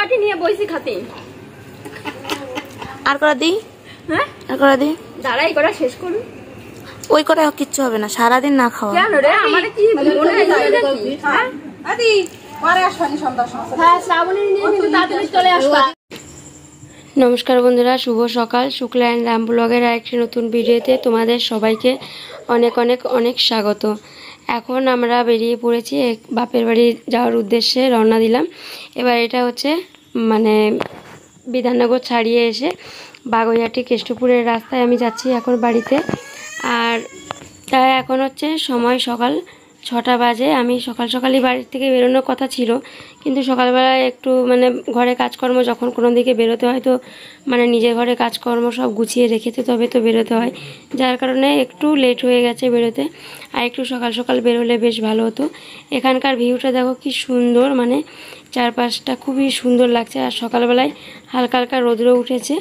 বাটি নিয়ে বইছি খাতে। আর করা দিই? হ্যাঁ আর করা দিই? দাঁড়াই করা শেষ করুন। ওই করা কিচ্ছু হবে না, সারাদিন না খাওয়া। কেন রে আমার কি মনে হয় নাকি? হ্যাঁ আদি পরে আসবানি সন্ধ্যা সময়। হ্যাঁ শ্রাবণী নিয়ে কিন্তু তাড়াতাড়ি চলে আসবা। নমস্কার বন্ধুরা, শুভ সকাল। শুক্লা অ্যান্ড রাম ব্লগের আরেকটি নতুন ভিডিওতে তোমাদের সবাইকে অনেক অনেক অনেক স্বাগত। এখন আমরা বেরিয়ে পড়েছি বাপের বাড়ি যাওয়ার উদ্দেশ্যে রওনা দিলাম। এবার এটা হচ্ছে মানে বিধাননগর ছাড়িয়ে এসে বাগুইহাটি কেষ্টপুরের রাস্তায় আমি যাচ্ছি এখন বাড়িতে। আর তাই এখন হচ্ছে সময় সকাল 6টা বাজে। আমি সকাল সকালই বাড়ির থেকে বেরোনোর কথা ছিল, কিন্তু সকালবেলায় একটু মানে ঘরে কাজকর্ম যখন কোনো দিকে বেরোতে হয় তো মানে নিজের ঘরে কাজকর্ম সব গুছিয়ে রেখেতে তবে তো বেরোতে হয়, যার কারণে একটু লেট হয়ে গেছে বেরোতে। আর একটু সকাল সকাল বেরোলে বেশ ভালো হতো। এখানকার ভিউটা দেখো কি সুন্দর, মানে চারপাশটা খুবই সুন্দর লাগছে। আর সকালবেলায় হালকা হালকা রোদ্র উঠেছে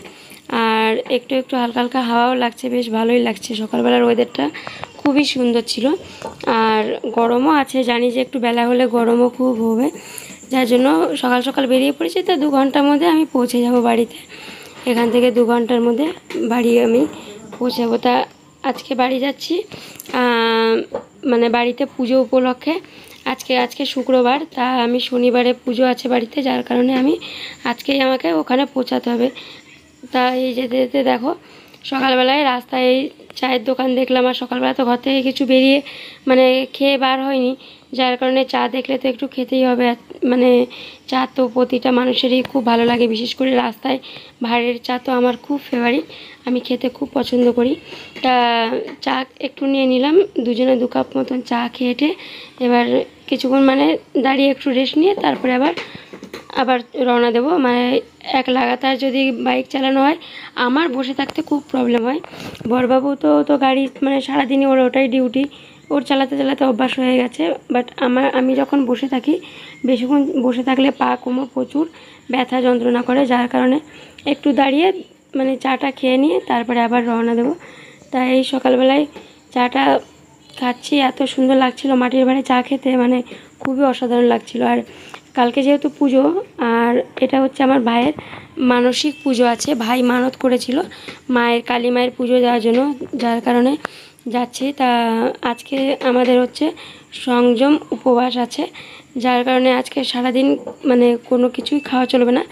আর একটু একটু হালকা হালকা হাওয়াও লাগছে, বেশ ভালোই লাগছে। সকালবেলার ওয়েদারটা খুবই সুন্দর ছিল। আর গরমও আছে, জানি যে একটু বেলা হলে গরমও খুব হবে, যার জন্য সকাল সকাল বেরিয়ে পড়েছি। তা 2 ঘন্টার মধ্যে আমি পৌঁছে যাব বাড়িতে। এখান থেকে 2 ঘন্টার মধ্যে বাড়ি আমি পৌঁছাবো। তা আজকে বাড়ি যাচ্ছি মানে বাড়িতে পুজো উপলক্ষে। আজকে শুক্রবার, তা আমি শনিবারে পুজো আছে বাড়িতে, যার কারণে আমি আজকেই আমাকে ওখানে পৌঁছাতে হবে। তা এই যেতে যেতে দেখো সকালবেলায় রাস্তায় এই চায়ের দোকান দেখলাম। আর সকালবেলা তো ঘর থেকে কিছু বেরিয়ে মানে খেয়ে বার হয়নি, যার কারণে চা দেখলে তো একটু খেতেই হবে। মানে চা তো প্রতিটা মানুষেরই খুব ভালো লাগে, বিশেষ করে রাস্তায় ভাঁড়ের চা তো আমার খুব ফেভারিট, আমি খেতে খুব পছন্দ করি। তা চা একটু নিয়ে নিলাম, দুজনে 2 কাপ মতন চা খেয়ে এবার কিছুক্ষণ মানে দাঁড়িয়ে একটু রেস্ট নিয়ে তারপরে আবার রওনা দেব। মানে এক লাগাতার যদি বাইক চালানো হয় আমার বসে থাকতে খুব প্রবলেম হয়। বড়বাবু তো গাড়ি মানে সারাদিনই ওর ওটাই ডিউটি, ওর চালাতে চালাতে অভ্যাস হয়ে গেছে। বাট আমি যখন বসে থাকি বেশিক্ষণ বসে থাকলে পা কোমর প্রচুর ব্যথা যন্ত্রণা করে, যার কারণে একটু দাঁড়িয়ে মানে চাটা খেয়ে নিয়ে তারপরে আবার রওনা দেব। তাই এই সকালবেলায় চাটা খাচ্ছি, এত সুন্দর লাগছিল মাটির বাড়ি চা খেতে, মানে খুবই অসাধারণ লাগছিল। আর কালকে যেহেতু পুজো, আর এটা হচ্ছে আমার ভাইয়ের মানসিক পুজো আছে, ভাই মানত করেছিল মায়ের কালী মায়ের পুজো দেওয়ার জন্য, যার কারণে যাচ্ছি। তা আজকে আমাদের হচ্ছে সংযম উপবাস আছে, যার কারণে আজকে সারাদিন মানে কোনো কিছুই খাওয়া চলবে না।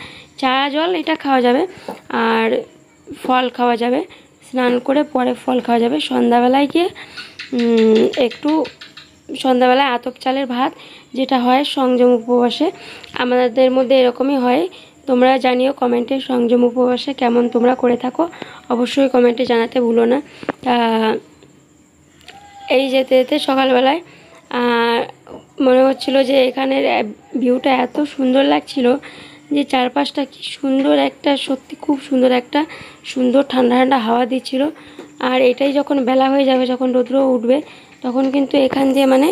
চা জল এটা খাওয়া যাবে আর ফল খাওয়া যাবে, স্নান করে পরে ফল খাওয়া যাবে। সন্ধ্যাবেলায় গিয়ে একটু সন্ধ্যাবেলায় আতপ চালের ভাত যেটা হয় সংযম উপবাসে, আমাদের মধ্যে এরকমই হয়। তোমরা জানিও কমেন্টে সংযম উপবাসে কেমন তোমরা করে থাকো, অবশ্যই কমেন্টে জানাতে ভুলো না। এই যেতে যেতে সকালবেলায় মনে হচ্ছিলো যে এখানের ভিউটা এত সুন্দর লাগছিল যে চারপাশটা কি সুন্দর একটা, সত্যি খুব সুন্দর একটা সুন্দর ঠান্ডা ঠান্ডা হাওয়া দিচ্ছিল। আর এটাই যখন বেলা হয়ে যাবে, যখন রৌদ্র উঠবে, তখন কিন্তু এখান দিয়ে মানে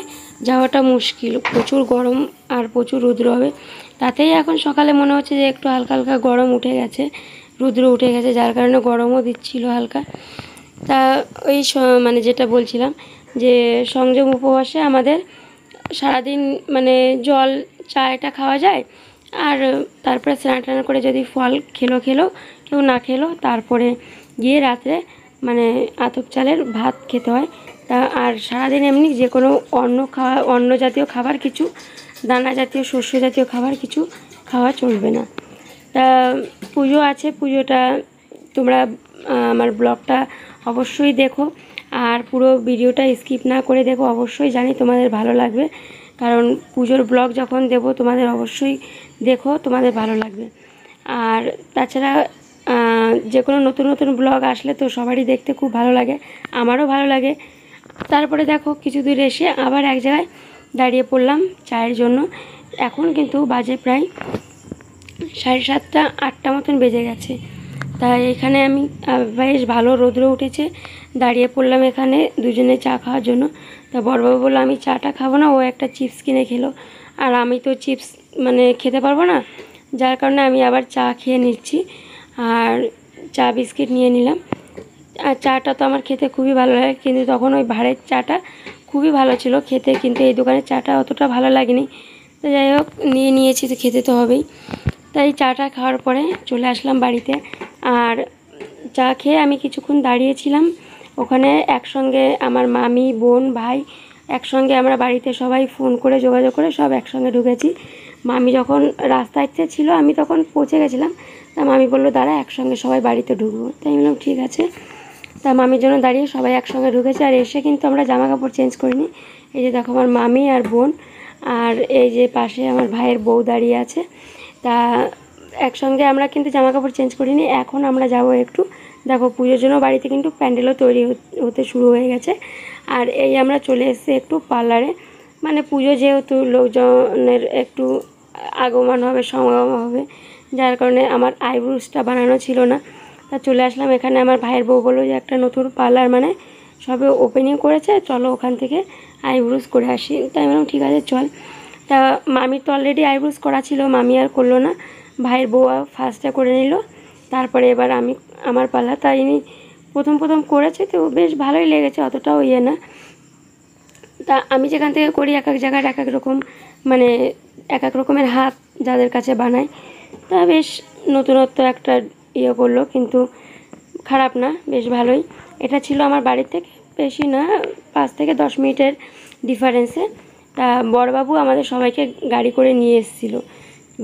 যাওয়াটা মুশকিল, প্রচুর গরম আর প্রচুর রৌদ্র হবে। তাতেই এখন সকালে মনে হচ্ছে যে একটু হালকা হালকা গরম উঠে গেছে, রৌদ্র উঠে গেছে, যার কারণে গরমও দিচ্ছিল হালকা। তা ওই মানে যেটা বলছিলাম যে সংযম উপবাসে আমাদের সারাদিন মানে জল চা এটা খাওয়া যায়, আর তারপরে স্নান টান করে যদি ফল খেলো কেউ না খেলো তারপরে গিয়ে রাত্রে মানে আতপ চালের ভাত খেতে হয়। তা আর সারাদিন এমনি যে কোনো অন্ন জাতীয় খাবার কিছু, দানা জাতীয় শস্য জাতীয় খাবার কিছু খাওয়া চলবে না। তা পুজো আছে, পুজোটা তোমরা আমার ব্লগটা অবশ্যই দেখো, আর পুরো ভিডিওটা স্কিপ না করে দেখো, অবশ্যই জানি তোমাদের ভালো লাগবে, কারণ পুজোর ব্লগ যখন দেব তোমাদের অবশ্যই দেখো, তোমাদের ভালো লাগবে। আর তাছাড়া যে কোনো নতুন নতুন ব্লগ আসলে তো সবারই দেখতে খুব ভালো লাগে, আমারও ভালো লাগে। তারপরে দেখো কিছু দূর এসে আবার এক জায়গায় দাঁড়িয়ে পড়লাম চায়ের জন্য। এখন কিন্তু বাজে প্রায় 7:30 8টা মতন বেজে গেছে। তাই এখানে আমি বেশ ভালো রৌদ্র উঠেছে, দাঁড়িয়ে পড়লাম এখানে দুজনে চা খাওয়ার জন্য। তা বড়বাবু বললো আমি চাটা খাবো না, ও একটা চিপস কিনে খেলো, আর আমি তো চিপস মানে খেতে পারবো না, যার কারণে আমি আবার চা খেয়ে নিচ্ছি। আর চা বিস্কিট নিয়ে নিলাম। আর চাটা তো আমার খেতে খুবই ভালো লাগে, কিন্তু তখন ওই ভাঁড়ের চাটা খুবই ভালো ছিল খেতে, কিন্তু এই দোকানের চাটা অতটা ভালো লাগেনি। তো যাই হোক নিয়েছি, তো খেতে তো হবেই। তাই চাটা খাওয়ার পরে চলে আসলাম বাড়িতে। আর চা খেয়ে আমি কিছুক্ষণ দাঁড়িয়েছিলাম ওখানে। একসঙ্গে আমার মামি, বোন, ভাই একসঙ্গে আমরা বাড়িতে সবাই ফোন করে যোগাযোগ করে সব একসঙ্গে ঢুকেছি। মামি যখন রাস্তায় ছিল আমি তখন পৌঁছে গেছিলাম, তা মামি বললো দাঁড়া একসঙ্গে সবাই বাড়িতে ঢুকবো। তাই আমি বললাম ঠিক আছে। তা মামির জন্য দাঁড়িয়ে সবাই একসঙ্গে ঢুকেছে। আর এসে কিন্তু আমরা জামা কাপড় চেঞ্জ করিনি। এই যে দেখো আমার মামি আর বোন, আর এই যে পাশে আমার ভাইয়ের বউ দাঁড়িয়ে আছে। তা একসঙ্গে আমরা কিন্তু জামা কাপড় চেঞ্জ করিনি। এখন আমরা যাব একটু, দেখো পুজোর জন্য বাড়িতে কিন্তু প্যান্ডেলও তৈরি হতে শুরু হয়ে গেছে। আর এই আমরা চলে এসেছি একটু পার্লারে, মানে পুজো যেহেতু লোকজনের একটু আগমন হবে, সমাগম হবে, যার কারণে আমার আইব্রোসটা বানানো ছিল না। তা চলে আসলাম এখানে। আমার ভাইয়ের বউ বললো যে একটা নতুন পার্লার মানে সবে ওপেনিং করেছে, চলো ওখান থেকে আইব্রোস করে আসি। তাই আমি বললাম ঠিক আছে চল। তা মামির তো অলরেডি আইব্রোস করা ছিল, মামি আর করলো না, ভাইয়ের বউ ফার্স্টে করে নিল। তারপরে এবার আমি আমার পালা, তাই ইনি প্রথম করেছে, তো বেশ ভালোই লেগেছে, অতটাও ইয়ে না। তা আমি যেখান থেকে করি এক এক জায়গার এক এক রকম, মানে এক এক রকমের হাত যাদের কাছে বানায়, তা বেশ নতুনত্ব একটা ইয়ে করলো, কিন্তু খারাপ না, বেশ ভালোই। এটা ছিল আমার বাড়ি থেকে বেশি না, 5 থেকে 10 মিনিটের ডিফারেন্সে। তা বড়বাবু আমাদের সবাইকে গাড়ি করে নিয়ে এসেছিলো।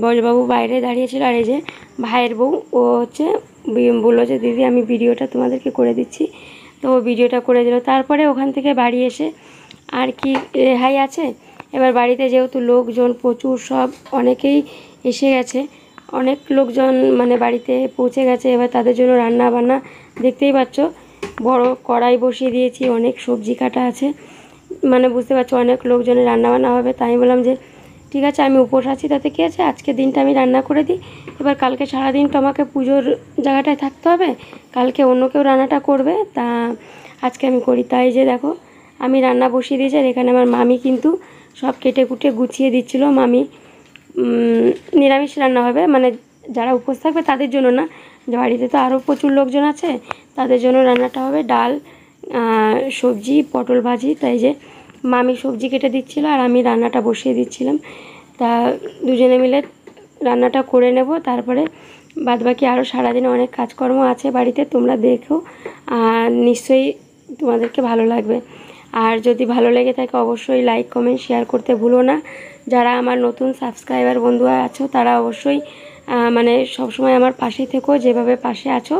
বড়বাবু বাইরে দাঁড়িয়েছিল। আর এই যে ভাইয়ের বউ, ও হচ্ছে বললো যে দিদি আমি ভিডিওটা তোমাদেরকে করে দিচ্ছি, তো ও ভিডিওটা করে দিল। তারপরে ওখান থেকে বাড়ি এসে আর কি রেহাই আছে। এবার বাড়িতে যেহেতু লোকজন প্রচুর, সব অনেকেই এসে গেছে, অনেক লোকজন মানে বাড়িতে পৌঁছে গেছে। এবার তাদের জন্য রান্না বান্না দেখতেই পাচ্ছ, বড় কড়াই বসিয়ে দিয়েছি, অনেক সবজি কাটা আছে, মানে বুঝতে পারছো অনেক লোকজনের রান্না বান্না হবে। তাই আমি বললাম যে ঠিক আছে আমি উপোস আছি, তাতে কী আছে, আজকে দিনটা আমি রান্না করে দিই। এবার কালকে সারাদিন তো আমাকে পুজোর জায়গাটায় থাকতে হবে, কালকে অন্য কেউ রান্নাটা করবে, তা আজকে আমি করি। তাই যে দেখো আমি রান্না বসিয়ে দিয়েছি। আর এখানে আমার মামি কিন্তু সব কেটে কুটে গুছিয়ে দিচ্ছিলো। মামি নিরামিষ রান্না হবে, মানে যারা উপোস থাকবে তাদের জন্য না, বাড়িতে তো আরও প্রচুর লোকজন আছে, তাদের জন্য রান্নাটা হবে ডাল, সবজি, পটল ভাজি। তাই যে মামি সবজি কেটে দিচ্ছিলো আর আমি রান্নাটা বসিয়ে দিচ্ছিলাম। তা দুজনে মিলে রান্নাটা করে নেব, তারপরে বাদবাকি আরও সারাদিনে অনেক কাজকর্ম আছে বাড়িতে, তোমরা দেখো, আর নিশ্চয়ই তোমাদেরকে ভালো লাগবে। আর যদি ভালো লেগে থাকে অবশ্যই লাইক, কমেন্ট, শেয়ার করতে ভুলো না। যারা আমার নতুন সাবস্ক্রাইবার বন্ধুরা আছো তারা অবশ্যই মানে সবসময় আমার পাশে থেকো, যেভাবে পাশে আছো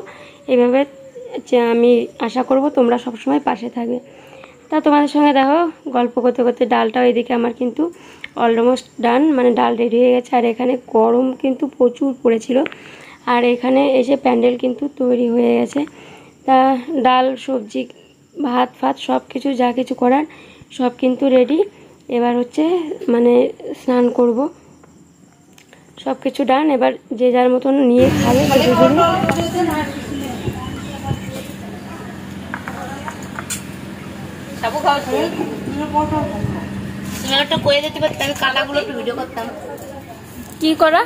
এভাবে আমি আশা করব তোমরা সবসময় পাশে থাকবে। তা তোমাদের সঙ্গে দেখো গল্প করতে করতে ডালটাও এদিকে আমার কিন্তু অলমোস্ট ডান, মানে ডাল রেডি হয়ে গেছে। আর এখানে গরম কিন্তু প্রচুর পড়েছিল, আর এখানে এসে প্যান্ডেল কিন্তু তৈরি হয়ে গেছে। তা ডাল, সবজি, ভাত ফাত সব কিছু যা কিছু করার সব কিন্তু রেডি। এবার হচ্ছে মানে স্নান করব, সব কিছু ডান। এবার যে যার মতন নিয়ে খাবে কি করা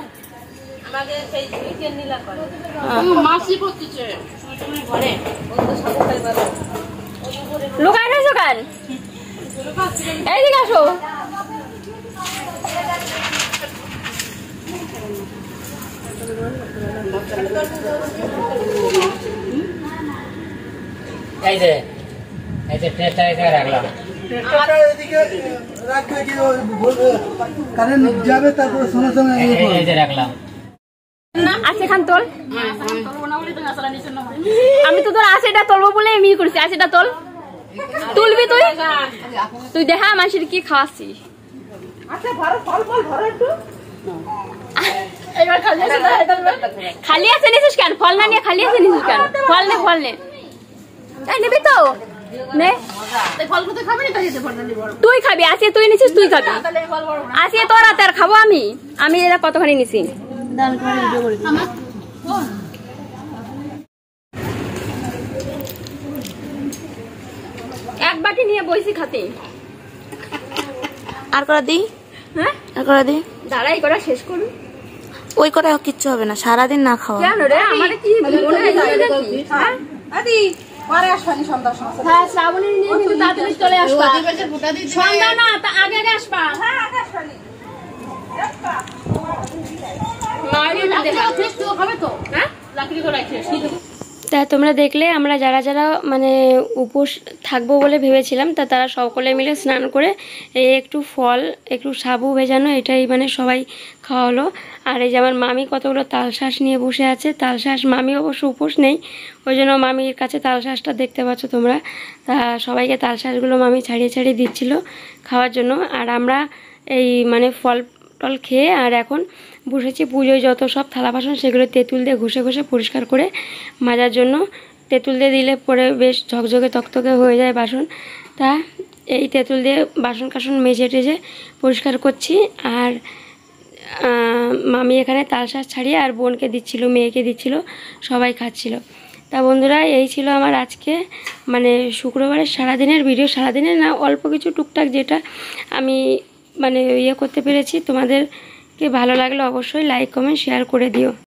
লুকায় রয়েছো কেন? এইদিকে আসো। এই যে ট্রেটা এখানে রাখলাম, কারেন্ট যাবে, তারপরে সঙ্গে সঙ্গে এই যে রাখলাম। আছে খান তোল, আমি তো তোর আশিটা তোলবো বলে এমনি করছি। আশিটা তোল, তুলবি তুই, তুই দেখা মাসির কি খাওয়াচ্ছিস। খালি আছে নিছিস কেন? ফল না নিয়ে খালি আছে নিছিস কেন? ফল নে, ফল নে, নিবি তো নে। তুই খাবি, আসিয়ে তুই নিছিস, তুই খাবি। আসিয়ে তোর হাতে আর খাবো আমি? আমি এরা কতখানি নিছি। এক বাটি নিয়ে বইছি খাতে। আর করা দিই, হ্যাঁ আর করা দিই, দাঁড়াই করা শেষ করুন। ওই করে কিচ্ছু হবে না, সারাদিন না খাওয়া। কেন রে, আমার কি মনে হয় হ্যাঁ শ্রাবণী নিয়ে কিন্তু তাড়াতাড়ি চলে আসবা। সন্ধ্যা না, আগে আগে আসবা। মায়ের তা তোমরা দেখলে আমরা যারা যারা মানে উপোস থাকবো বলে ভেবেছিলাম তা তারা সকলে মিলে স্নান করে এই একটু ফল একটু সাবু ভেজানো এটাই মানে সবাই খাওয়া হলো। আর এই যে আমার মামি কতগুলো তালশাঁস নিয়ে বসে আছে। তালশাঁস মামি অবশ্য উপোস নেই, ওই জন্য মামির কাছে তালশাঁসটা দেখতে পাচ্ছ তোমরা। তা সবাইকে তালশাঁসগুলো মামি ছাড়িয়ে ছাড়িয়ে দিচ্ছিল খাওয়ার জন্য। আর আমরা এই মানে ফল টল খেয়ে আর এখন বসেছি পুজোয় যত সব থালা বাসন সেগুলো তেঁতুল দিয়ে ঘষে ঘষে পরিষ্কার করে মাজার জন্য। তেঁতুল দিয়ে দিলে পরে বেশ ঝকঝকে তকতকে হয়ে যায় বাসন। তা এই তেঁতুল দিয়ে বাসন কাসন মেজে টেজে পরিষ্কার করছি। আর মামি এখানে তালশাঁস ছাড়িয়ে আর বোনকে দিচ্ছিল, মেয়েকে দিচ্ছিল, সবাই খাচ্ছিল। তা বন্ধুরা এই ছিল আমার আজকে মানে শুক্রবারের সারাদিনের ভিডিও। সারাদিনের না, অল্প কিছু টুকটাক যেটা আমি মানে ইয়ে করতে পেরেছি। তোমাদেরকে ভালো লাগলে অবশ্যই লাইক কমেন্ট শেয়ার করে দিও।